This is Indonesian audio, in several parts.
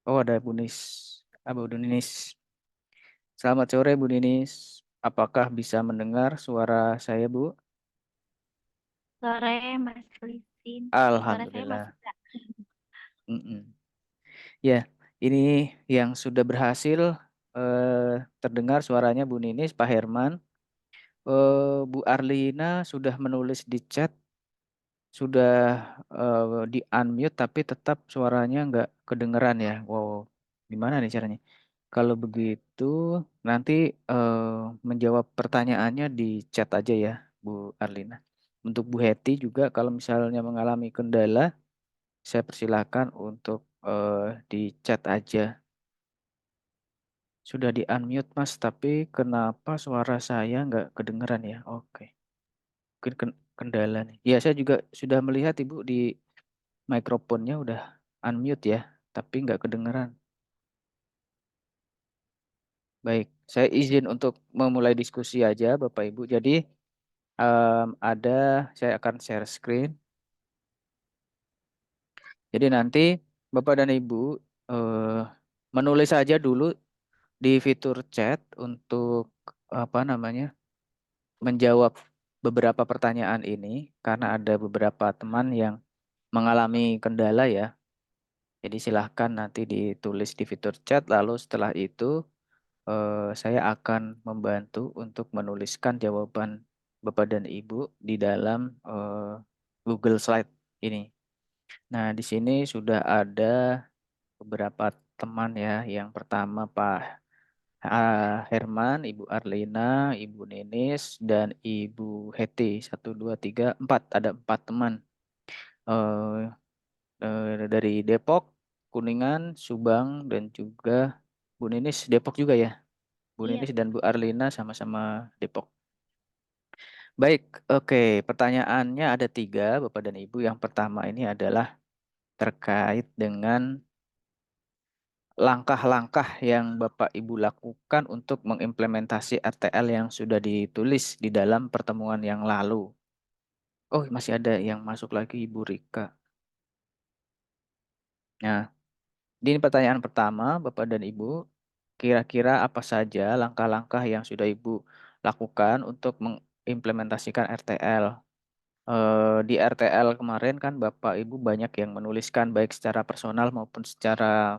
Oh, ada Bu Ninis. Selamat sore, Bu Ninis. Apakah bisa mendengar suara saya, Bu? Sore, Mas Christine. Suara saya masih Alhamdulillah. enggak? Mm-mm. Ya, ini yang sudah berhasil terdengar suaranya Bu Ninis, Pak Herman. Bu Arlina sudah menulis di chat, sudah di unmute, tapi tetap suaranya nggak kedengeran ya. Wow, gimana nih caranya? Kalau begitu, nanti menjawab pertanyaannya di chat aja ya, Bu Arlina. Untuk Bu Hetty juga, kalau misalnya mengalami kendala, saya persilakan untuk di chat aja. Sudah di unmute Mas, tapi kenapa suara saya nggak kedengeran ya? Oke, mungkin kendala nih. Ya, saya juga sudah melihat Ibu di mikrofonnya udah unmute ya, tapi nggak kedengeran. Baik, saya izin untuk memulai diskusi aja Bapak Ibu. Jadi ada saya akan share screen. Jadi nanti Bapak dan Ibu eh, menulis saja dulu di fitur chat untuk apa namanya menjawab beberapa pertanyaan ini karena ada beberapa teman yang mengalami kendala ya. Jadi silahkan nanti ditulis di fitur chat lalu setelah itu saya akan membantu untuk menuliskan jawaban Bapak dan Ibu di dalam Google Slide ini. Nah, di sini sudah ada beberapa teman ya. Yang pertama Pak Herman, Ibu Arlina, Ibu Nenis, dan Ibu Heti. Satu, dua, tiga, empat. Ada empat teman eh, dari Depok, Kuningan, Subang, dan juga Bu Nenis Depok juga ya. Bu Iya, Nenis dan betul. Bu Arlina sama-sama Depok. Baik, oke. Pertanyaannya ada tiga, Bapak dan Ibu. Yang pertama ini adalah terkait dengan langkah-langkah yang Bapak Ibu lakukan untuk mengimplementasi RTL yang sudah ditulis di dalam pertemuan yang lalu. Oh, masih ada yang masuk lagi Ibu Rika. Nah, ini pertanyaan pertama, Bapak dan Ibu. Kira-kira apa saja langkah-langkah yang sudah Ibu lakukan untuk mengimplementasikan RTL? Di RTL kemarin kan Bapak Ibu banyak yang menuliskan baik secara personal maupun secara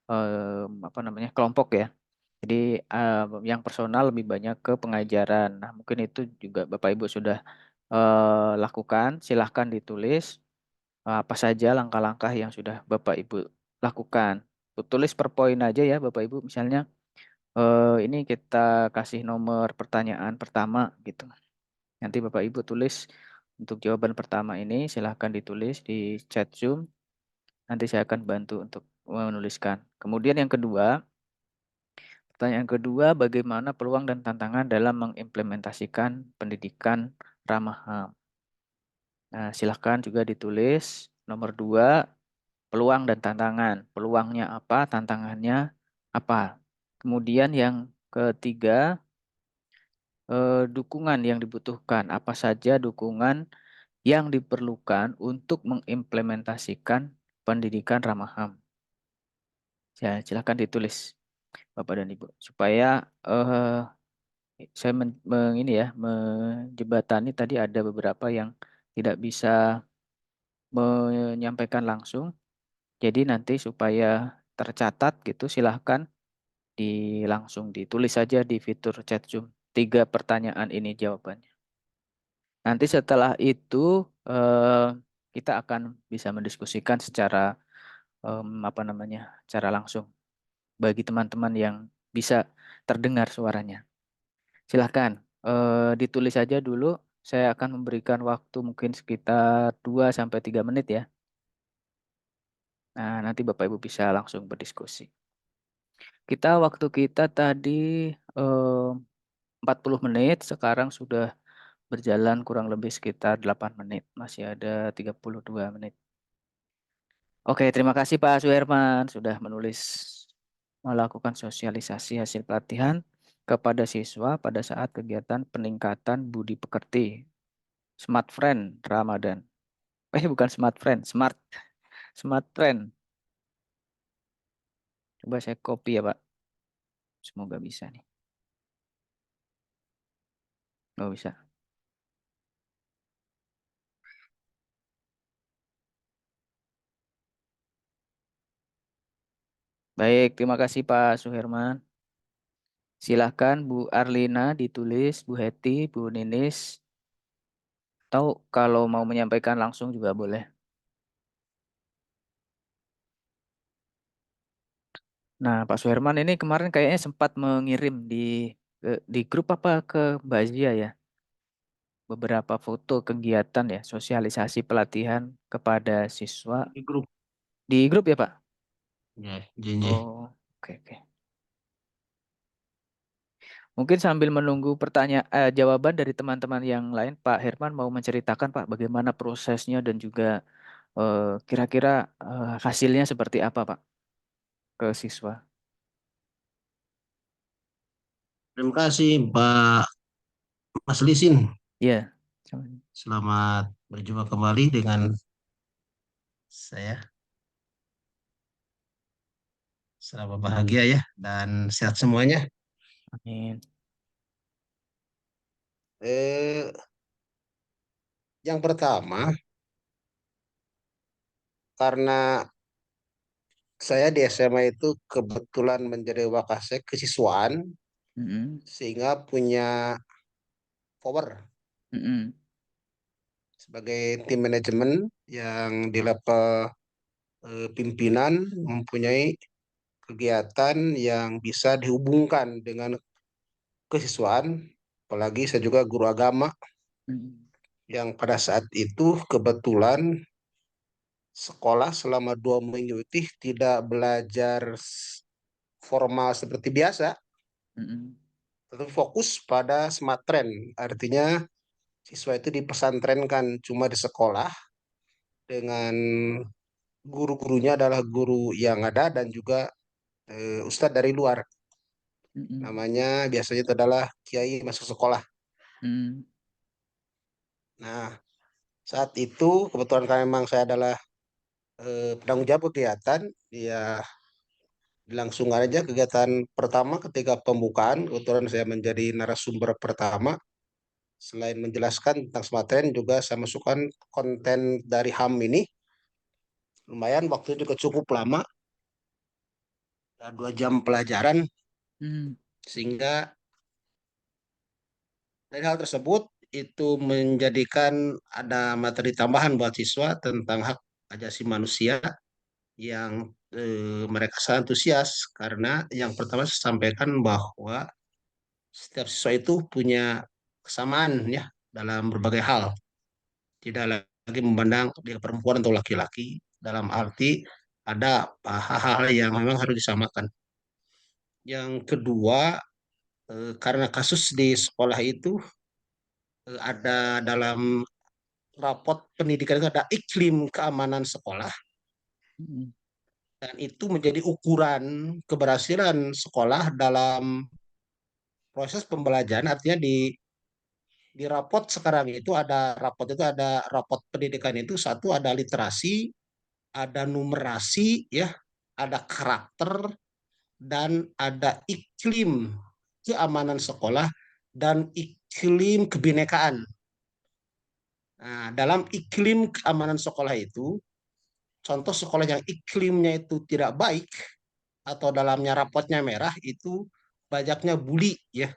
apa namanya kelompok ya. Jadi yang personal lebih banyak ke pengajaran. Nah, mungkin itu juga Bapak Ibu sudah lakukan. Silahkan ditulis apa saja langkah-langkah yang sudah Bapak Ibu lakukan. Tulis per poin aja ya Bapak Ibu. Misalnya ini kita kasih nomor pertanyaan pertama gitu. Nanti Bapak Ibu tulis untuk jawaban pertama ini silahkan ditulis di chat Zoom. Nanti saya akan bantu untuk menuliskan. Kemudian yang kedua, pertanyaan kedua, bagaimana peluang dan tantangan dalam mengimplementasikan pendidikan ramah HAM? Nah, silahkan juga ditulis. Nomor dua, peluang dan tantangan. Peluangnya apa, tantangannya apa? Kemudian yang ketiga, dukungan yang dibutuhkan. Apa saja dukungan yang diperlukan untuk mengimplementasikan pendidikan ramah HAM? Ya, silakan ditulis Bapak dan Ibu supaya saya ini ya menjembatani tadi ada beberapa yang tidak bisa menyampaikan langsung. Jadi nanti supaya tercatat gitu silahkan langsung ditulis saja di fitur chat Zoom. Tiga pertanyaan ini jawabannya. Nanti setelah itu kita akan bisa mendiskusikan secara apa namanya, cara langsung bagi teman-teman yang bisa terdengar suaranya. Silahkan ditulis saja dulu. Saya akan memberikan waktu mungkin sekitar 2 sampai 3 menit ya. Nah, nanti Bapak Ibu bisa langsung berdiskusi. Waktu kita tadi 40 menit, sekarang sudah berjalan kurang lebih sekitar 8 menit. Masih ada 32 menit. Oke, terima kasih Pak Suherman sudah melakukan sosialisasi hasil pelatihan kepada siswa pada saat kegiatan peningkatan budi pekerti. Smart Friend Ramadan. Bukan Smart Friend, Smart Friend. Coba saya copy ya, Pak. Semoga bisa nih. Oh, bisa. Baik, terima kasih Pak Suherman. Silahkan Bu Arlina ditulis, Bu Heti, Bu Ninis. Tahu kalau mau menyampaikan langsung juga boleh. Nah, Pak Suherman ini kemarin kayaknya sempat mengirim di grup apa ke Mbak Zia ya, beberapa foto kegiatan ya, sosialisasi pelatihan kepada siswa Di grup di grup ya, Pak? ya, JJ. Oh, oke oke. Mungkin sambil menunggu jawaban dari teman-teman yang lain, Pak Herman mau menceritakan Pak bagaimana prosesnya dan juga kira-kira hasilnya seperti apa Pak ke siswa? Terima kasih Pak Mas Lisin. Iya. Selamat berjumpa kembali dengan saya. Selamat bahagia ya dan sehat semuanya. Amin. Eh, yang pertama, karena saya di SMA itu kebetulan menjadi wakasek kesiswaan, Mm-mm. sehingga punya power Mm-mm. sebagai tim manajemen yang di level pimpinan mempunyai kegiatan yang bisa dihubungkan dengan kesiswaan. Apalagi saya juga guru agama Mm-mm. yang pada saat itu kebetulan sekolah selama 2 minggu itu tidak belajar formal seperti biasa, Mm-mm. tetapi fokus pada smart trend. Artinya siswa itu dipesantrenkan cuma di sekolah dengan guru-gurunya adalah guru yang ada dan juga ustadz dari luar. Mm-mm. Namanya biasanya itu adalah kiai masuk sekolah. Mm-mm. Nah, saat itu kebetulan karena memang saya adalah penanggung jawab kegiatan, ya dilangsungkan aja kegiatan pertama ketika pembukaan. Kebetulan saya menjadi narasumber pertama. Selain menjelaskan tentang smarttrend, juga saya masukkan konten dari HAM ini. Lumayan waktu juga cukup lama, 2 jam pelajaran. Mm-mm. Sehingga dari hal tersebut itu menjadikan ada materi tambahan buat siswa tentang hak asasi manusia yang mereka sangat antusias karena yang pertama saya sampaikan bahwa setiap siswa itu punya kesamaan ya dalam berbagai hal. Tidak lagi memandang dia perempuan atau laki-laki dalam arti ada hal-hal yang memang harus disamakan. Yang kedua, karena kasus di sekolah itu ada dalam rapot pendidikan itu ada iklim keamanan sekolah Mm-mm. dan itu menjadi ukuran keberhasilan sekolah dalam proses pembelajaran. Artinya di rapot sekarang itu ada rapot pendidikan itu satu ada literasi, ada numerasi ya, ada karakter dan ada iklim keamanan sekolah dan iklim kebinekaan. Nah, dalam iklim keamanan sekolah itu, contoh sekolah yang iklimnya itu tidak baik atau dalamnya rapotnya merah itu banyaknya bully ya.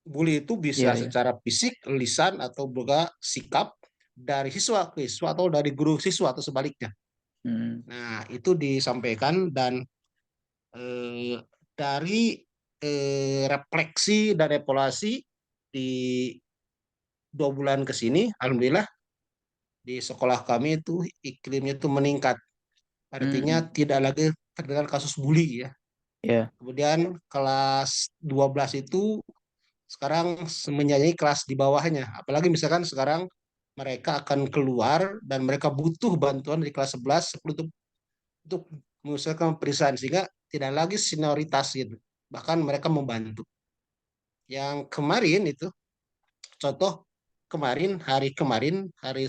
Bully itu bisa Iya, iya. secara fisik, lisan atau juga sikap dari siswa ke siswa atau dari guru siswa atau sebaliknya. Mm-mm. Nah, itu disampaikan dan eh, dari refleksi dan evaluasi di 2 bulan ke sini, alhamdulillah di sekolah kami itu iklimnya itu meningkat. Artinya Mm-mm. tidak lagi terdengar kasus bully ya. Iya. Kemudian kelas 12 itu sekarang menyanyi kelas di bawahnya. Apalagi misalkan sekarang mereka akan keluar dan mereka butuh bantuan di kelas 11, 10 untuk menyelesaikan periksaan sehingga tidak lagi senioritas gitu. Bahkan mereka membantu. Yang kemarin itu contoh kemarin hari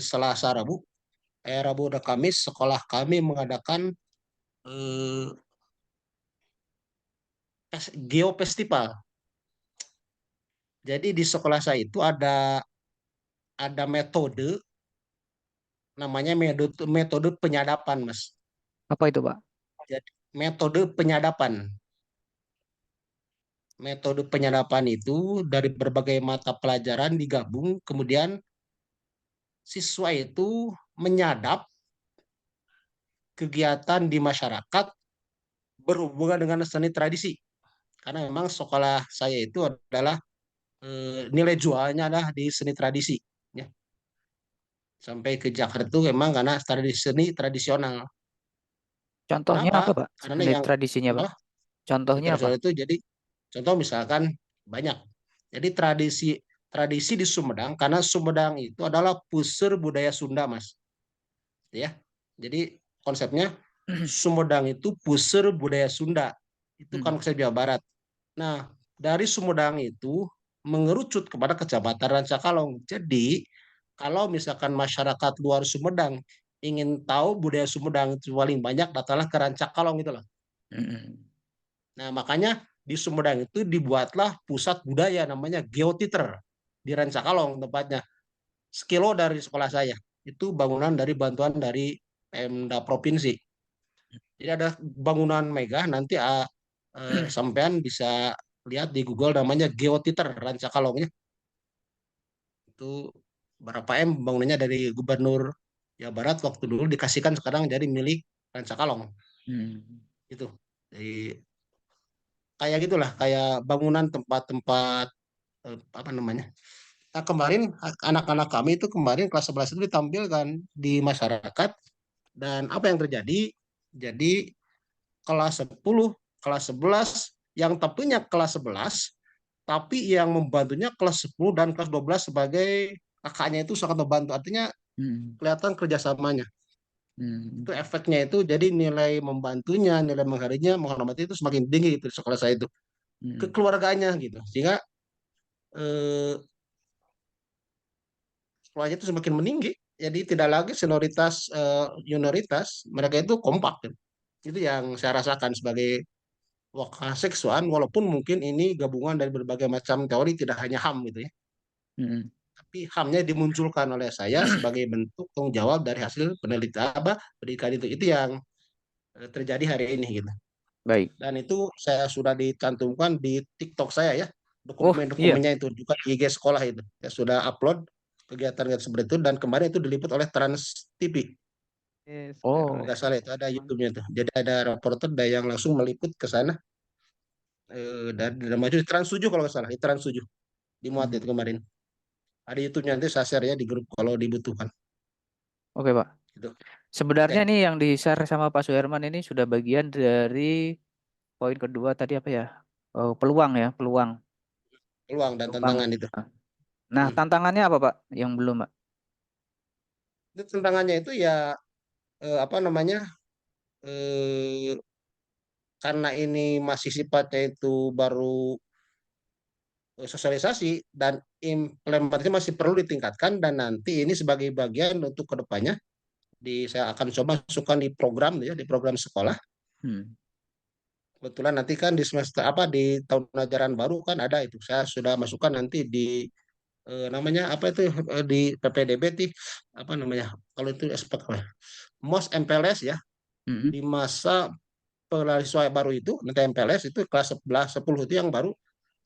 Selasa Rabu, Rabu dan Kamis sekolah kami mengadakan eh, geofestival. Jadi di sekolah saya itu ada metode, namanya metode penyadapan, Mas. Apa itu, Pak? Jadi metode penyadapan. Metode penyadapan itu dari berbagai mata pelajaran digabung, kemudian siswa itu menyadap kegiatan di masyarakat berhubungan dengan seni tradisi. Karena memang sekolah saya itu adalah nilai jualnya adalah di seni tradisi. Ya. Sampai ke Jakarta itu memang karena seni tradisional. Contohnya Kenapa? apa, Pak? Karena Seni yang tradisinya, Pak. contoh seni Contohnya apa? tradisional itu jadi contoh misalkan banyak. Jadi tradisi tradisi di Sumedang karena Sumedang itu adalah puseur budaya Sunda, Mas. Ya. Jadi konsepnya Sumedang itu puseur budaya Sunda. Itu kan Hmm. konsep Jawa Barat. Nah, dari Sumedang itu mengerucut kepada Kecamatan Rancakalong. Jadi, kalau misalkan masyarakat luar Sumedang ingin tahu budaya Sumedang itu paling banyak, datanglah ke Rancakalong itu lah. Hmm. Nah, makanya di Sumedang itu dibuatlah pusat budaya namanya Geoteater di Rancakalong tempatnya. Sekilo dari sekolah saya. Itu bangunan dari bantuan dari Pemda Provinsi. Jadi ada bangunan megah nanti sampean bisa lihat di Google namanya Geoteater Rancakalongnya. Itu berapa M bangunannya dari Gubernur Jawa Barat waktu dulu dikasihkan sekarang jadi milik Rancakalong. Hmm. Itu. Jadi kayak gitulah kayak bangunan tempat-tempat apa namanya. Nah, kemarin anak-anak kami itu kemarin kelas 11 itu ditampilkan di masyarakat dan apa yang terjadi? Jadi kelas 10, kelas 11, yang tampilnya kelas 11, tapi yang membantunya kelas 10 dan kelas 12 sebagai kakaknya itu sangat membantu. Artinya Hmm. kelihatan kerjasamanya. Hmm. Itu efeknya itu jadi nilai membantunya, nilai menghargainya, menghormati itu semakin tinggi gitu di sekolah saya itu. Hmm. Kekeluarganya gitu. Sehingga eh, sekolahnya itu semakin meninggi. Jadi tidak lagi senioritas, junioritas, mereka itu kompak gitu. Itu yang saya rasakan sebagai seksual, walaupun mungkin ini gabungan dari berbagai macam teori, tidak hanya HAM gitu ya. Hmm. Tapi HAM-nya dimunculkan oleh saya sebagai bentuk tanggung jawab dari hasil penelitian pendidikan itu yang terjadi hari ini gitu. Baik. Dan itu saya sudah dicantumkan di TikTok saya ya, Oh, iya. dokumen-dokumennya itu juga di IG sekolah itu. Saya sudah upload kegiatan seperti itu dan kemarin itu diliput oleh Trans TV. Yes, Kalau oh. nggak salah itu ada YouTube-nya tuh. Jadi ada reporter yang langsung meliput ke sana dan maju di Trans 7 kalau nggak salah, di Trans 7 dimuat Hmm. itu kemarin. Ada YouTube nanti saya share ya di grup kalau dibutuhkan. Oke, Pak. Gitu. Sebenarnya Oke, nih yang di-share sama Pak Suherman ini sudah bagian dari poin kedua tadi apa ya? Oh, peluang ya, peluang. peluang dan Peluang. tantangan itu. Nah, Hmm. tantangannya apa, Pak? Yang belum, Pak? Itu tantangannya itu ya apa namanya? Eh, karena ini masih sifatnya itu baru sosialisasi dan implementasi masih perlu ditingkatkan dan nanti ini sebagai bagian untuk kedepannya saya akan coba masukkan di program ya di program sekolah. Hmm. Kebetulan nanti kan di semester apa di tahun ajaran baru kan ada itu saya sudah masukkan nanti di namanya apa itu di PPDB apa namanya kalau itu aspek apa MOS MPLS ya Hmm. di masa siswa baru itu nanti MPLS itu kelas 11 10 itu yang baru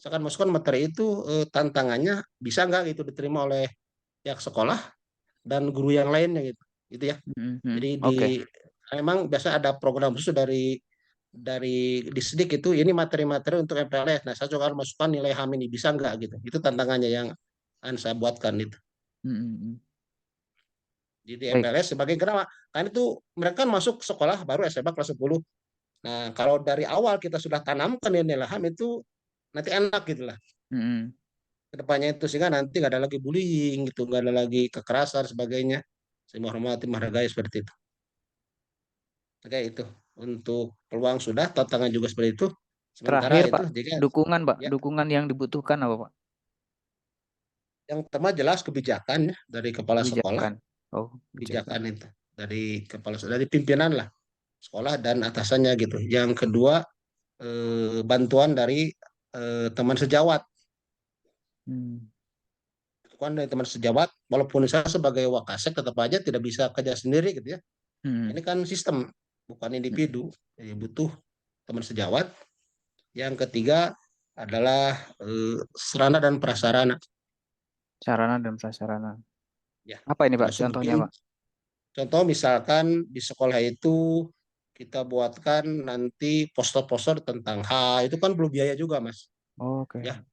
saya akan masukkan materi itu tantangannya bisa nggak gitu diterima oleh pihak sekolah dan guru yang lainnya gitu gitu ya. Hmm. Hmm. Jadi Oke. memang biasa ada program khusus dari Disdik itu ini materi-materi untuk MPLS. Nah, saya juga harus masukkan nilai HAM ini bisa nggak gitu. Itu tantangannya yang akan saya buatkan itu. Hmm. Hmm. Hmm. Jadi Baik. MPLS sebagai kenapa? Kan itu mereka kan masuk sekolah baru SMA kelas 10. Nah, kalau dari awal kita sudah tanamkan nilai HAM itu nanti enak gitu lah. Hmm. Kedepannya itu sehingga nanti nggak ada lagi bullying gitu, nggak ada lagi kekerasan sebagainya. Saya menghormati, menghargai seperti itu. Oke itu untuk peluang sudah, tantangan juga seperti itu. Sementara Terakhir, itu Pak, jika dukungan, Pak. ya Dukungan yang dibutuhkan apa, Pak? yang pertama jelas kebijakan ya, dari kepala sekolah, Kebijakan. Oh, kebijakan. kebijakan itu dari kepala dari pimpinan lah. sekolah dan atasannya gitu. Yang kedua, bantuan dari teman sejawat. Hmm. Bantuan dari teman sejawat, walaupun saya sebagai wakasek tetap aja tidak bisa kerja sendiri gitu ya. Hmm. Ini kan sistem, bukan individu. Jadi butuh teman sejawat. Yang ketiga adalah sarana dan prasarana. Sarana dan prasarana. Ya, Apa ini Pak? termasuk Contohnya mungkin Pak? contoh misalkan di sekolah itu kita buatkan nanti poster-poster tentang itu kan perlu biaya juga, Mas. Oke. Ya,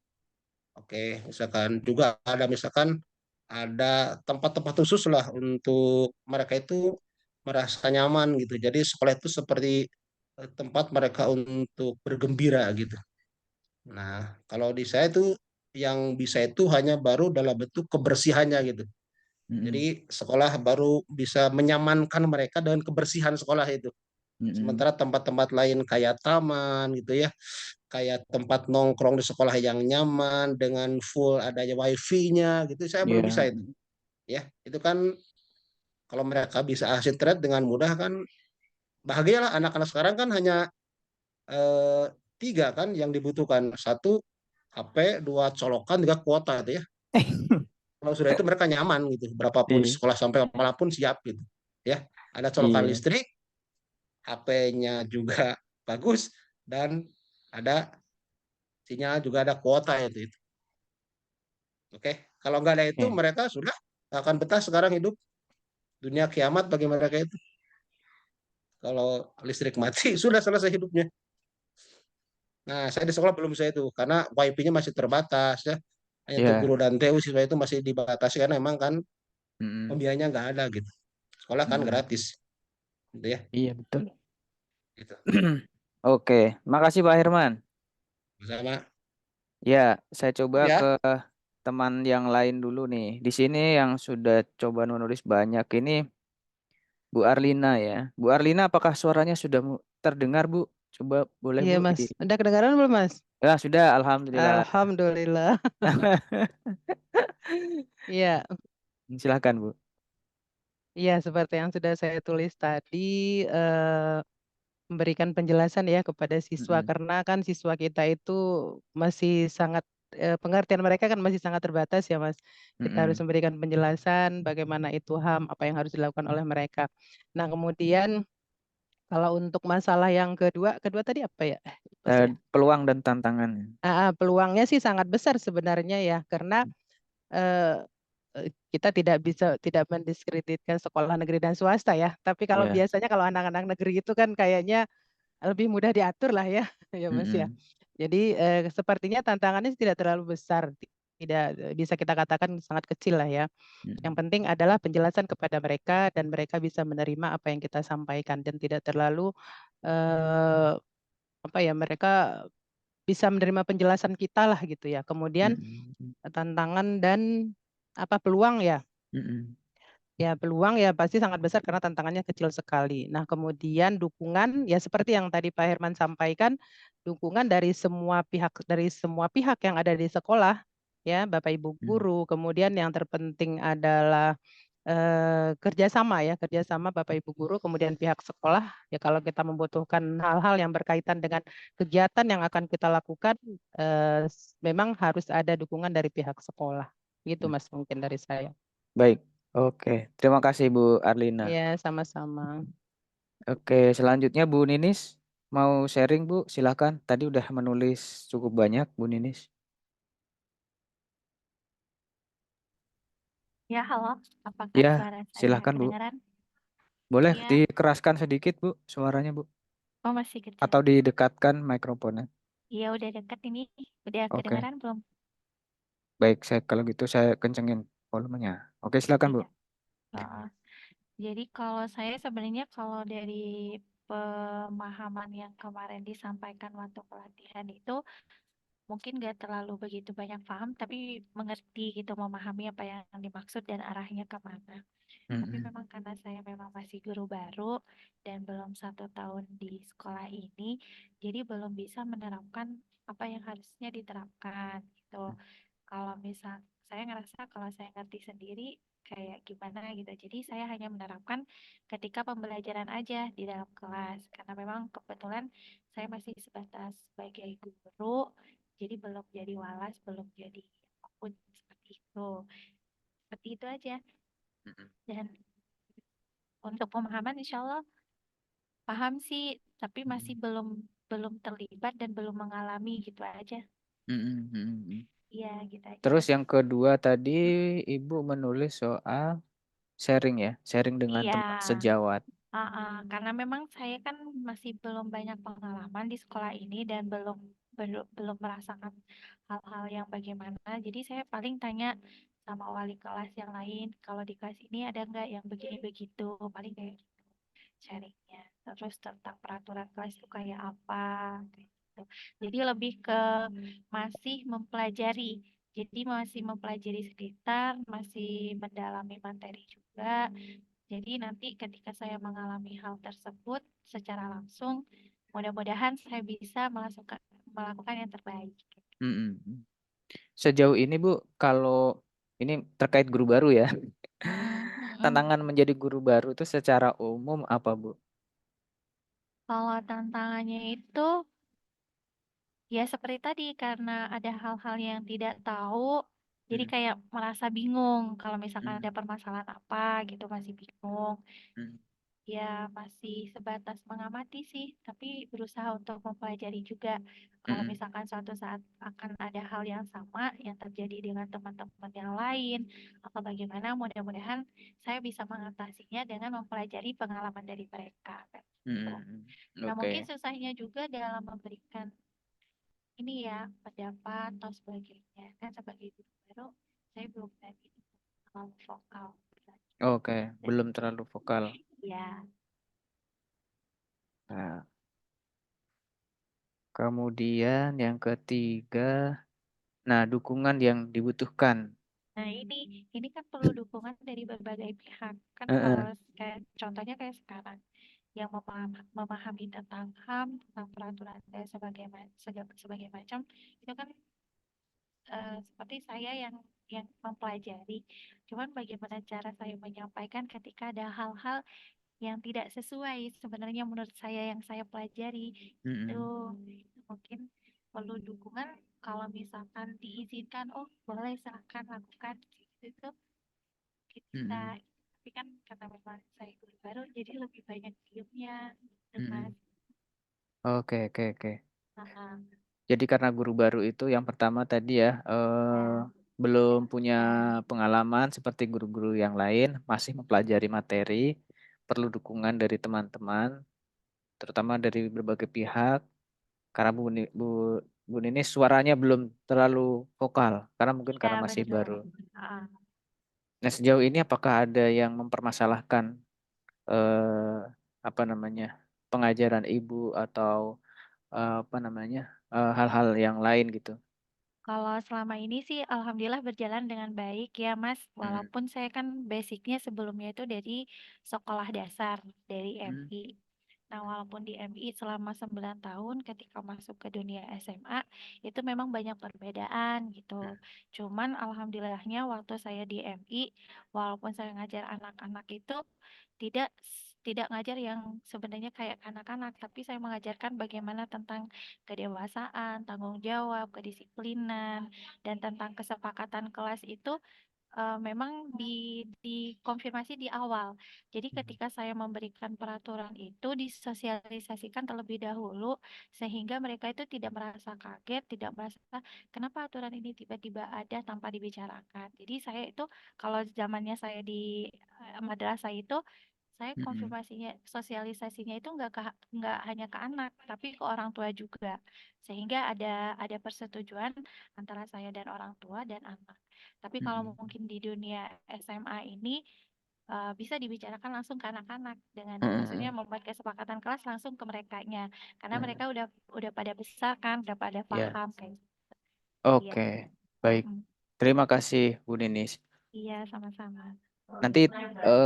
oke. Misalkan juga ada misalkan ada tempat-tempat khusus lah untuk mereka itu merasa nyaman gitu. Jadi sekolah itu seperti tempat mereka untuk bergembira gitu. Nah, kalau di saya itu yang bisa itu hanya baru dalam bentuk kebersihannya gitu. Mm-mm. Jadi sekolah baru bisa menyamankan mereka dengan kebersihan sekolah itu. Mm-mm. Sementara tempat-tempat lain kayak taman gitu ya, kayak tempat nongkrong di sekolah yang nyaman dengan full adanya wifi-nya gitu, saya belum Iya. bisa itu. Ya, itu kan kalau mereka bisa akses internet dengan mudah kan bahagialah anak-anak sekarang kan hanya eh, tiga kan yang dibutuhkan. Satu HP, dua colokan, tiga kuota itu ya. Kalau sudah itu mereka nyaman gitu, berapapun di Iya. sekolah sampai manapun siap gitu. Ya, ada colokan Iya. listrik, HP-nya juga bagus dan ada sinyal juga ada kuota itu. Oke, kalau nggak ada itu Oke. mereka sudah nggak akan betah sekarang hidup dunia kiamat bagi mereka itu. Kalau listrik mati sudah selesai hidupnya. Nah, saya di sekolah belum bisa itu karena wifi-nya masih terbatas ya. Hanya untuk Iya. guru dan TU siswa itu masih dibatasi karena emang kan Mm-mm. pembiayanya nggak ada gitu. Sekolah kan Mm-mm. gratis, gitu ya. Iya betul. Gitu. Oke, makasih Pak Herman. Sama. Ya, saya coba ke Ya, teman yang lain dulu nih. Di sini yang sudah coba menulis banyak ini Bu Arlina ya. Bu Arlina, apakah suaranya sudah terdengar Bu? Coba boleh Iya Bu Mas, udah kedengaran belum Mas? Ya sudah, Alhamdulillah. Alhamdulillah. Iya, Silakan Bu. iya seperti yang sudah saya tulis tadi, eh, memberikan penjelasan ya kepada siswa Mm-mm. karena kan siswa kita itu masih sangat pengertian mereka kan masih sangat terbatas ya Mas. Kita harus Mm-mm. memberikan penjelasan bagaimana itu HAM, apa yang harus dilakukan oleh mereka. Nah, kemudian kalau untuk masalah yang kedua, kedua tadi apa ya? Lupa saya. Peluang dan tantangan. Peluangnya sih sangat besar sebenarnya ya, karena eh, kita tidak mendiskreditkan sekolah negeri dan swasta ya. Tapi kalau Ya. biasanya kalau anak-anak negeri itu kan kayaknya lebih mudah diatur lah ya, ya Mas ya. Mm-mm. Jadi sepertinya tantangannya tidak terlalu besar, tidak bisa kita katakan sangat kecil lah ya. Yang Mm-mm. penting adalah penjelasan kepada mereka dan mereka bisa menerima apa yang kita sampaikan dan tidak terlalu eh, apa ya mereka bisa menerima penjelasan kita lah gitu ya. Kemudian Mm-mm. tantangan dan apa peluang ya. Mm-mm. Ya, peluang ya pasti sangat besar karena tantangannya kecil sekali. Nah, kemudian dukungan ya seperti yang tadi Pak Herman sampaikan, dukungan dari semua pihak yang ada di sekolah, ya, Bapak Ibu Mm. guru. Kemudian yang terpenting adalah kerjasama ya, kerjasama Bapak Ibu guru, kemudian pihak sekolah. Ya, kalau kita membutuhkan hal-hal yang berkaitan dengan kegiatan yang akan kita lakukan, memang harus ada dukungan dari pihak sekolah. Gitu, Mas, mungkin dari saya. Baik. Oke. Terima kasih Bu Arlina. Ya, sama-sama. Oke, selanjutnya Bu Ninis mau sharing Bu, silakan. Tadi udah menulis cukup banyak Bu Ninis. Ya, halo. Apakah Ya, suara saya silakan Bu. kedengaran? Boleh Ya. dikeraskan sedikit Bu suaranya Bu, Oh, masih kecil. atau didekatkan mikrofonnya. Iya, udah dekat ini. Udah Oke. kedengaran belum? Baik, saya kalau gitu saya kencengin volumenya. Oke, silakan Bu. Iya. Heeh. Jadi kalau saya sebenarnya kalau dari pemahaman yang kemarin disampaikan waktu pelatihan itu mungkin gak terlalu begitu banyak paham, tapi mengerti gitu, memahami apa yang dimaksud dan arahnya kemana. Tapi Mm-mm. memang karena saya memang masih guru baru dan belum 1 tahun di sekolah ini, jadi belum bisa menerapkan apa yang harusnya diterapkan gitu. Kalau misal saya ngerasa kalau saya ngerti sendiri, kayak gimana gitu. Jadi saya hanya menerapkan ketika pembelajaran aja di dalam kelas karena memang kebetulan saya masih sebatas sebagai guru, jadi belum jadi walas, belum jadi apapun seperti itu. Seperti itu aja. Mm-mm. Dan untuk pemahaman insya Allah paham sih, tapi masih Mm-mm. belum belum terlibat dan belum mengalami gitu aja. Mm-mm. Mm-mm. Iya, gitu aja. Terus yang kedua tadi Ibu menulis soal sharing ya, sharing dengan Iya. teman sejawat. Karena memang saya kan masih belum banyak pengalaman di sekolah ini dan belum merasakan hal-hal yang bagaimana. Jadi saya paling tanya sama wali kelas yang lain, kalau di kelas ini ada nggak yang begini begitu, paling kayak gitu sharingnya. Terus tentang peraturan kelas itu kayak apa, kayak gitu. Jadi lebih ke masih mempelajari. Jadi masih mempelajari sekitar, masih mendalami materi juga. Jadi nanti ketika saya mengalami hal tersebut secara langsung, mudah-mudahan saya bisa melakukan yang terbaik. Mm-mm. Sejauh ini Bu, kalau ini terkait guru baru ya, Mm-mm. tantangan menjadi guru baru itu secara umum apa Bu? Kalau tantangannya itu ya seperti tadi karena ada hal-hal yang tidak tahu, jadi Mm. kayak merasa bingung kalau misalkan Mm. ada permasalahan apa gitu masih bingung. Mm. Ya masih sebatas mengamati sih, tapi berusaha untuk mempelajari juga. Kalau Mm. misalkan suatu saat akan ada hal yang sama yang terjadi dengan teman-teman yang lain, atau bagaimana, mudah-mudahan saya bisa mengatasinya dengan mempelajari pengalaman dari mereka. Kan, gitu. Mm. Nah, mungkin Oke. susahnya juga dalam memberikan ini ya, pendapat atau sebagainya. Kan sebagai guru baru, saya belum berani terlalu vokal. Oke, belum terlalu vokal. Ya, Nah, kemudian yang ketiga, nah dukungan yang dibutuhkan. nah, ini kan perlu dukungan dari berbagai pihak. Kan kalau Heeh. kayak contohnya kayak sekarang yang memahami tentang HAM, tentang peraturan dan sebagai macam itu kan seperti saya yang mempelajari. Cuman bagaimana cara saya menyampaikan ketika ada hal-hal yang tidak sesuai sebenarnya menurut saya yang saya pelajari itu Mm-mm. mungkin perlu dukungan kalau misalkan diizinkan oh boleh silahkan lakukan gitu bisa Mm-mm. tapi kan karena memang saya guru baru jadi lebih banyak diemnya gitu mas. Mm-mm. Oke, oke, oke. Nah, Jadi karena guru baru itu yang pertama tadi ya, ya, belum punya pengalaman seperti guru-guru yang lain, masih mempelajari materi, perlu dukungan dari teman-teman, terutama dari berbagai pihak. Karena Bu Nini suaranya belum terlalu vokal, karena mungkin ya karena masih betul. baru. Ah, Nah, sejauh ini apakah ada yang mempermasalahkan eh, apa namanya pengajaran ibu atau apa namanya hal-hal yang lain gitu? Kalau selama ini sih alhamdulillah berjalan dengan baik ya Mas. Hmm. Walaupun saya kan basicnya sebelumnya itu dari sekolah dasar dari Hmm. MI. Nah, walaupun di MI selama 9 tahun ketika masuk ke dunia SMA itu memang banyak perbedaan gitu. Cuman alhamdulillahnya waktu saya di MI walaupun saya ngajar anak-anak itu tidak tidak ngajar yang sebenarnya kayak anak-anak, tapi saya mengajarkan bagaimana tentang kedewasaan, tanggung jawab, kedisiplinan, dan tentang kesepakatan kelas itu memang dikonfirmasi di awal. Jadi ketika saya memberikan peraturan itu disosialisasikan terlebih dahulu sehingga mereka itu tidak merasa kaget, tidak merasa kenapa aturan ini tiba-tiba ada tanpa dibicarakan. Jadi saya itu kalau zamannya saya di madrasah itu saya Hmm. konfirmasinya sosialisasinya itu nggak hanya ke anak tapi ke orang tua juga sehingga ada persetujuan antara saya dan orang tua dan anak. Tapi kalau Hmm. mungkin di dunia SMA ini bisa dibicarakan langsung ke anak-anak dengan Hmm. maksudnya Hmm. membuat kesepakatan kelas langsung ke merekanya karena Hmm. mereka udah pada besar kan, udah pada Ya, paham kayak gitu. Iya. oke, baik. Mm-mm. Terima kasih Bu Ninis. Iya, sama-sama. Nanti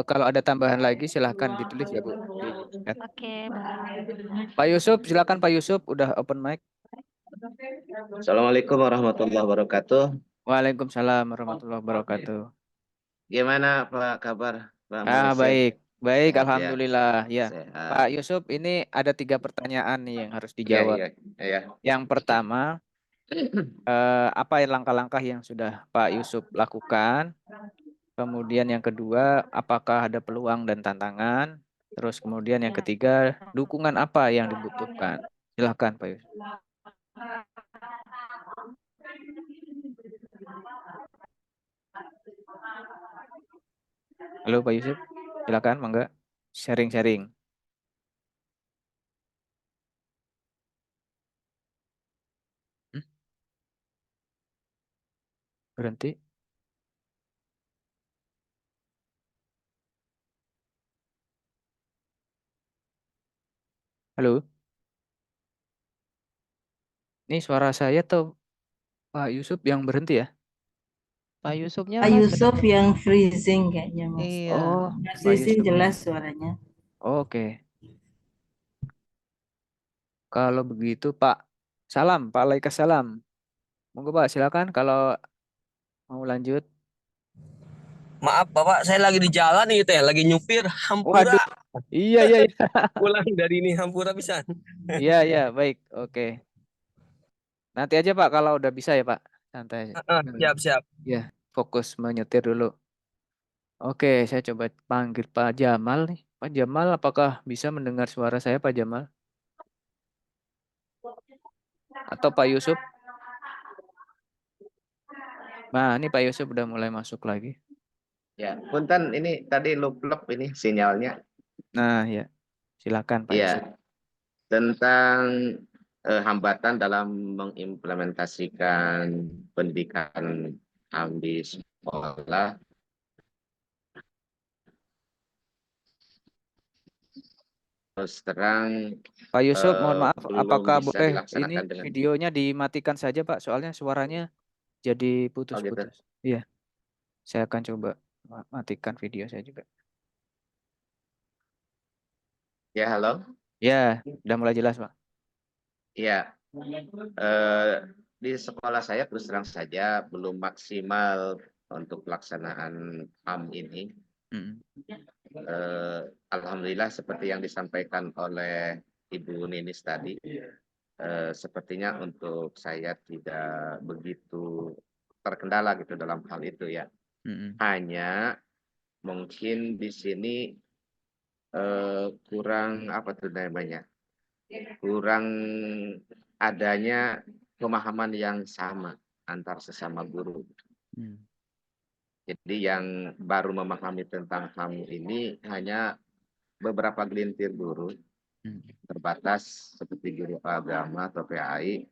kalau ada tambahan lagi silahkan ditulis ya Bu di chat. Oke, boleh. Pak Yusuf, silakan Pak Yusuf, udah open mic. Assalamualaikum warahmatullahi wabarakatuh. Waalaikumsalam warahmatullahi wabarakatuh. Gimana Pak kabar Pak Ah, Malaysia? baik. Baik, Sehat ya? alhamdulillah. Ya. Pak Sehat. Yusuf, ini ada 3 pertanyaan nih yang harus Iya, dijawab. iya, iya. Yang pertama, apa langkah-langkah yang sudah Pak Yusuf lakukan? Kemudian yang kedua, apakah ada peluang dan tantangan? Terus kemudian yang ketiga, dukungan apa yang dibutuhkan? Silakan Pak Yusuf. Halo Pak Yusuf, silakan mangga sharing-sharing. Hmm? Berhenti. Halo, ini suara saya tuh Pak Yusuf yang berhenti ya? Pak Yusufnya Pak Mas Yusuf yang freezing kayaknya Mas. iya. Oh, Mas Pak freezing Yusuf jelas yang. suaranya. Oke. Kalau begitu Pak, salam, Pak Laika salam. Monggo Pak, silakan kalau mau lanjut. Maaf Bapak, saya lagi di jalan nih teh, lagi nyupir Hampura. Waduh, iya iya iya, Pulang dari ini Hampura pisan. iya iya, baik, oke. Nanti aja Pak kalau udah bisa ya Pak, santai. Siap. Ya, fokus menyetir dulu. Oke, saya coba panggil Pak Jamal nih. Pak Jamal, apakah bisa mendengar suara saya Pak Jamal? Atau Pak Yusuf? Nah, ini Pak Yusuf udah mulai masuk lagi. Ya, punten ini tadi luplep ini sinyalnya. Nah, ya, silakan Pak Yusuf. Iya, tentang hambatan dalam mengimplementasikan pendidikan HAM di sekolah. Terus terang Pak Yusuf, mohon maaf, belum apakah bisa boleh ini dilaksanakan dengan videonya dimatikan saja Pak? Soalnya suaranya jadi gitu. putus-putus. Iya, saya akan coba matikan video saya juga. Ya, halo. Ya, udah mulai jelas Pak. Ya, di sekolah saya terus terang saja belum maksimal untuk pelaksanaan HAM ini. Mm. Alhamdulillah seperti yang disampaikan oleh Ibu Ninis tadi, sepertinya untuk saya tidak begitu terkendala gitu dalam hal itu ya. Mm-mm. Hanya mungkin di sini kurang apa tuh namanya? Kurang adanya pemahaman yang sama antar sesama guru. Mm. Jadi yang baru memahami tentang HAM ini hanya beberapa gelintir guru terbatas seperti guru agama atau PAI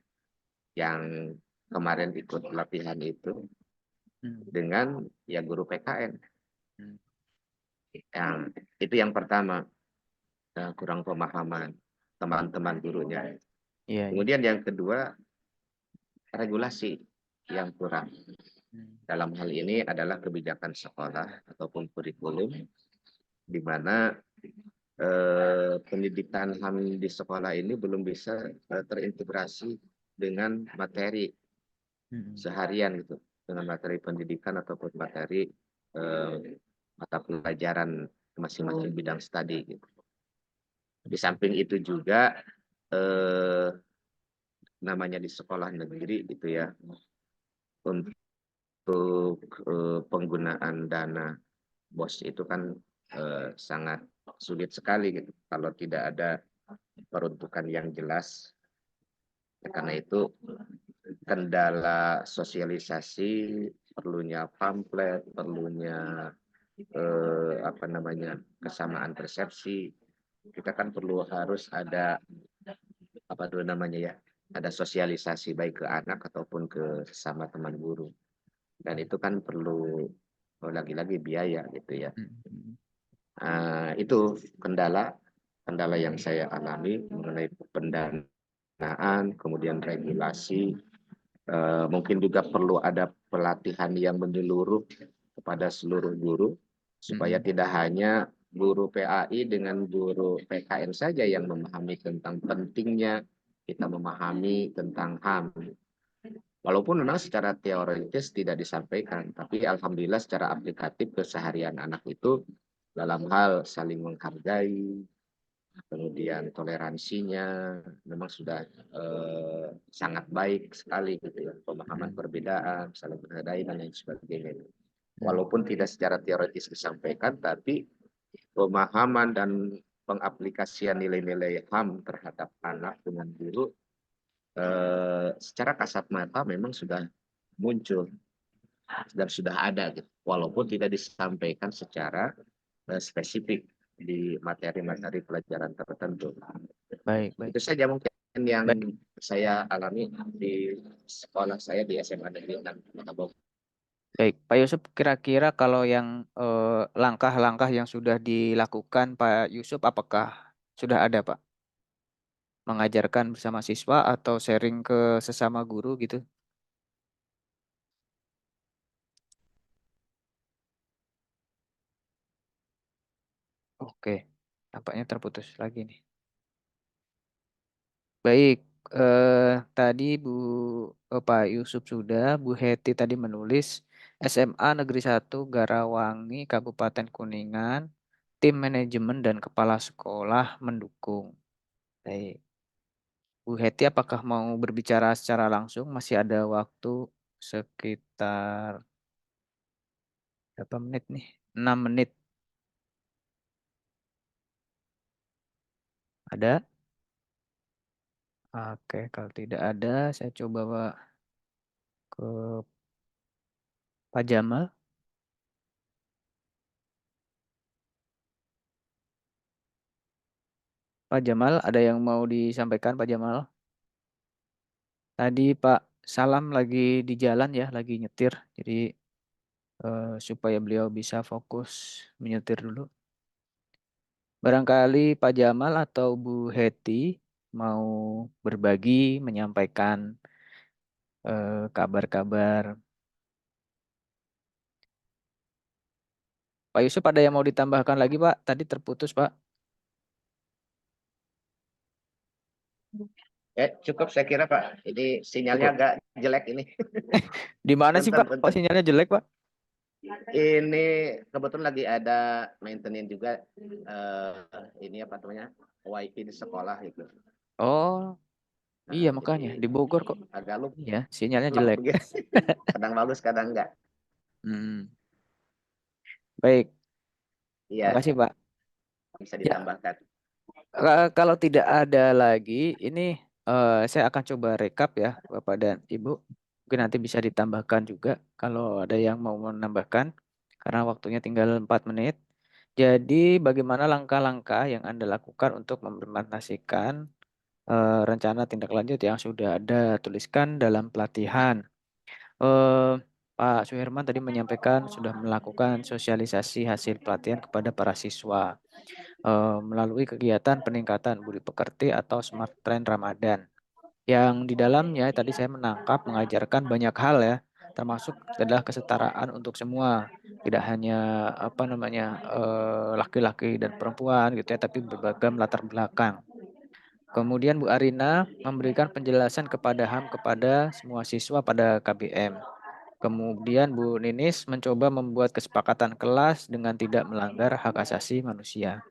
yang kemarin ikut pelatihan itu dengan ya guru PKN. Yang itu yang pertama, kurang pemahaman teman-teman gurunya. Iya, iya. Kemudian yang kedua, regulasi yang kurang. Dalam hal ini adalah kebijakan sekolah ataupun kurikulum, di mana pendidikan HAM di sekolah ini belum bisa terintegrasi dengan materi seharian gitu, dengan materi pendidikan ataupun materi mata pelajaran masing-masing bidang studi gitu. Di samping itu juga namanya di sekolah negeri gitu ya, untuk penggunaan dana BOS itu kan sangat sulit sekali gitu kalau tidak ada peruntukan yang jelas. Karena itu kendala sosialisasi, perlunya pamflet, perlunya apa namanya kesamaan persepsi. Kita kan perlu harus ada apa dulu namanya ya, ada sosialisasi baik ke anak ataupun ke sesama teman guru. Dan itu kan perlu lagi-lagi biaya gitu ya. Itu kendala yang saya alami mengenai pendanaan, kemudian regulasi. Mungkin juga perlu ada pelatihan yang menyeluruh kepada seluruh guru supaya tidak hanya guru PAI dengan guru PKN saja yang memahami tentang pentingnya kita memahami tentang HAM. Walaupun memang secara teoritis tidak disampaikan, tapi alhamdulillah secara aplikatif keseharian anak itu dalam hal saling menghargai, kemudian toleransinya memang sudah sangat baik sekali gitu ya, pemahaman perbedaan, saling menghargai dan lain sebagainya. Walaupun tidak secara teoritis disampaikan, tapi pemahaman dan pengaplikasian nilai-nilai HAM terhadap anak dengan guru secara kasat mata memang sudah muncul dan sudah ada gitu. Walaupun tidak disampaikan secara spesifik di materi-materi pelajaran tertentu. Baik, baik. Itu saja mungkin yang Baik. saya alami di sekolah saya di SMA Negeri 6 Kota Bogor. Baik, Pak Yusuf, kira-kira kalau yang langkah-langkah yang sudah dilakukan Pak Yusuf, apakah sudah ada, Pak? Mengajarkan bersama siswa atau sharing ke sesama guru gitu? Oke, nampaknya terputus lagi nih. Baik, tadi Pak Yusuf sudah, Bu Heti tadi menulis SMA Negeri 1 Garawangi, Kabupaten Kuningan, tim manajemen dan kepala sekolah mendukung. Baik. Bu Heti, apakah mau berbicara secara langsung? Masih ada waktu sekitar berapa menit nih? 6 menit. Ada? Oke, kalau tidak ada, saya coba Pak ke Pak Jamal. Pak Jamal, ada yang mau disampaikan Pak Jamal? Tadi Pak Salam lagi di jalan ya, lagi nyetir. Jadi supaya beliau bisa fokus menyetir dulu. Barangkali Pak Jamal atau Bu Heti mau berbagi, menyampaikan kabar-kabar. Pak Yusuf, ada yang mau ditambahkan lagi Pak? Tadi terputus Pak. Cukup saya kira Pak. Ini sinyalnya Cukup. agak jelek ini. Di mana sih Punten, Pak? Kok punten. sinyalnya jelek Pak? Ini kebetulan lagi ada maintenance juga ini apa namanya WiFi di sekolah itu. Oh, iya Nah, makanya jadi di Bogor kok. agak lupa Iya, sinyalnya jelek. begitu. Kadang bagus, kadang enggak. Hmm. Baik, Iya, makasih Pak. bisa Ya, ditambahkan. kalau tidak ada lagi, ini saya akan coba rekap ya, Bapak dan Ibu. Mungkin nanti bisa ditambahkan juga kalau ada yang mau menambahkan, karena waktunya tinggal 4 menit. Jadi, bagaimana langkah-langkah yang Anda lakukan untuk mengimplementasikan rencana tindak lanjut yang sudah Anda tuliskan dalam pelatihan? Eh, Pak Suherman tadi menyampaikan sudah melakukan sosialisasi hasil pelatihan kepada para siswa melalui kegiatan peningkatan budi pekerti atau Smart Train Ramadan. Yang di dalamnya tadi saya menangkap mengajarkan banyak hal ya, termasuk adalah kesetaraan untuk semua, tidak hanya apa namanya laki-laki dan perempuan gitu ya, tapi berbagai latar belakang. Kemudian Bu Arina memberikan penjelasan kepada HAM kepada semua siswa pada KBM. Kemudian Bu Ninis mencoba membuat kesepakatan kelas dengan tidak melanggar hak asasi manusia.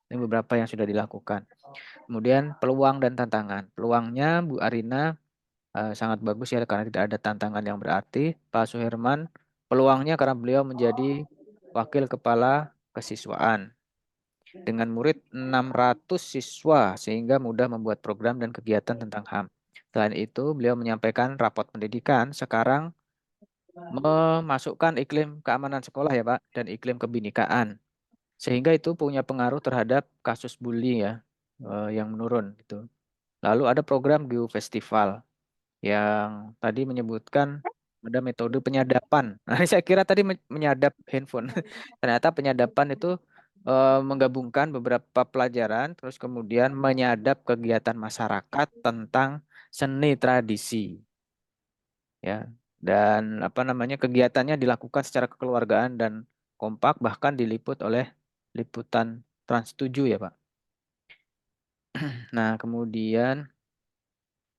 Ini beberapa yang sudah dilakukan. Kemudian peluang dan tantangan. Peluangnya Bu Arina sangat bagus ya karena tidak ada tantangan yang berarti. Pak Suherman peluangnya karena beliau menjadi wakil kepala kesiswaan dengan murid 600 siswa sehingga mudah membuat program dan kegiatan tentang HAM. Selain itu, beliau menyampaikan rapot pendidikan sekarang memasukkan iklim keamanan sekolah ya Pak dan iklim kebinekaan. Sehingga itu punya pengaruh terhadap kasus bully ya yang menurun gitu. Lalu ada program Geofestival yang tadi menyebutkan ada metode penyadapan. Nah, saya kira tadi menyadap handphone. Ternyata penyadapan itu menggabungkan beberapa pelajaran terus kemudian menyadap kegiatan masyarakat tentang seni tradisi ya. Dan apa namanya kegiatannya dilakukan secara kekeluargaan dan kompak bahkan diliput oleh liputan Trans 7 ya, Pak. Nah, kemudian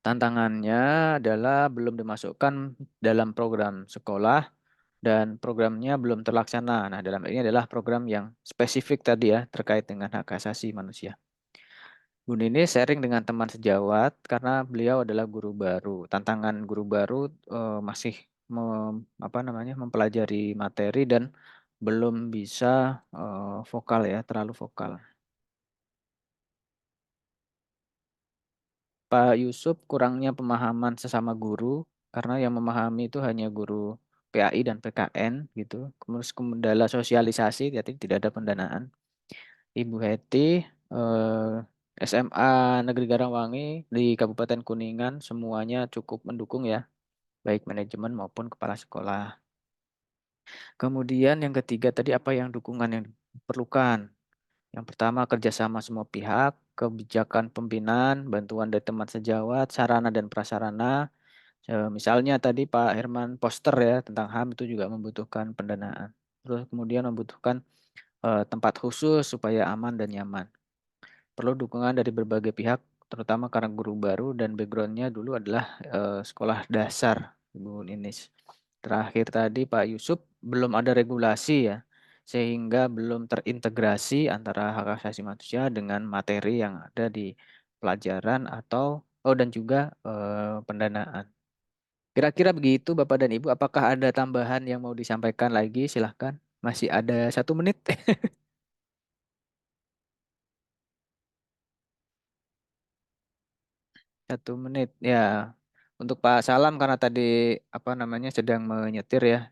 Tantangannya adalah belum dimasukkan dalam program sekolah dan programnya belum terlaksana. Nah, dalam ini adalah program yang spesifik tadi ya, terkait dengan hak asasi manusia. Bu Nini sharing dengan teman sejawat karena beliau adalah guru baru. Tantangan guru baru masih mempelajari materi dan belum bisa vokal ya, terlalu vokal. Pak Yusuf kurangnya pemahaman sesama guru karena yang memahami itu hanya guru PAI dan PKN gitu. Kemudian kendala sosialisasi, jadi tidak ada pendanaan. Ibu Heti SMA Negeri Garangwangi di Kabupaten Kuningan semuanya cukup mendukung ya, baik manajemen maupun kepala sekolah. Kemudian yang ketiga tadi apa yang dukungan yang diperlukan? Yang pertama kerjasama semua pihak, kebijakan pembinaan, bantuan dari teman sejawat, sarana dan prasarana. Misalnya tadi Pak Herman poster ya tentang HAM itu juga membutuhkan pendanaan. Terus kemudian membutuhkan tempat khusus supaya aman dan nyaman. Perlu dukungan dari berbagai pihak, terutama karena guru baru dan backgroundnya dulu adalah sekolah dasar, Ibu Ninis. Terakhir tadi Pak Yusuf belum ada regulasi ya, sehingga belum terintegrasi antara hak asasi manusia dengan materi yang ada di pelajaran atau dan juga pendanaan. Kira-kira begitu Bapak dan Ibu. Apakah ada tambahan yang mau disampaikan lagi? Silahkan. Masih ada 1 menit. 1 menit ya. Untuk Pak Salam karena tadi sedang menyetir ya.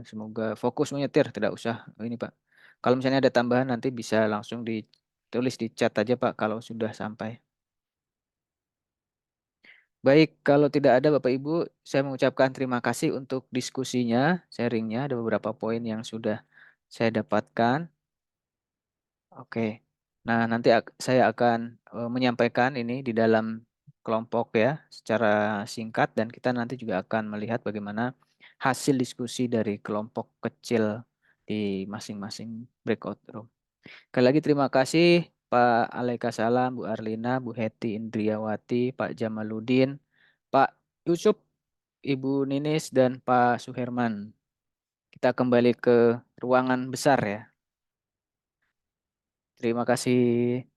Semoga fokus menyetir, tidak usah ini Pak. Kalau misalnya ada tambahan nanti bisa langsung ditulis di chat aja Pak kalau sudah sampai. Baik, kalau tidak ada Bapak Ibu, saya mengucapkan terima kasih untuk diskusinya, sharingnya. Ada beberapa poin yang sudah saya dapatkan. Oke. Nah, nanti saya akan menyampaikan ini di dalam kelompok ya secara singkat dan kita nanti juga akan melihat bagaimana hasil diskusi dari kelompok kecil di masing-masing breakout room. Sekali lagi terima kasih Pak Alaika Salam, Bu Arlina, Bu Heti Indriawati, Pak Jamaludin, Pak Yusuf, Ibu Ninis, dan Pak Suherman. Kita kembali ke ruangan besar ya. Terima kasih.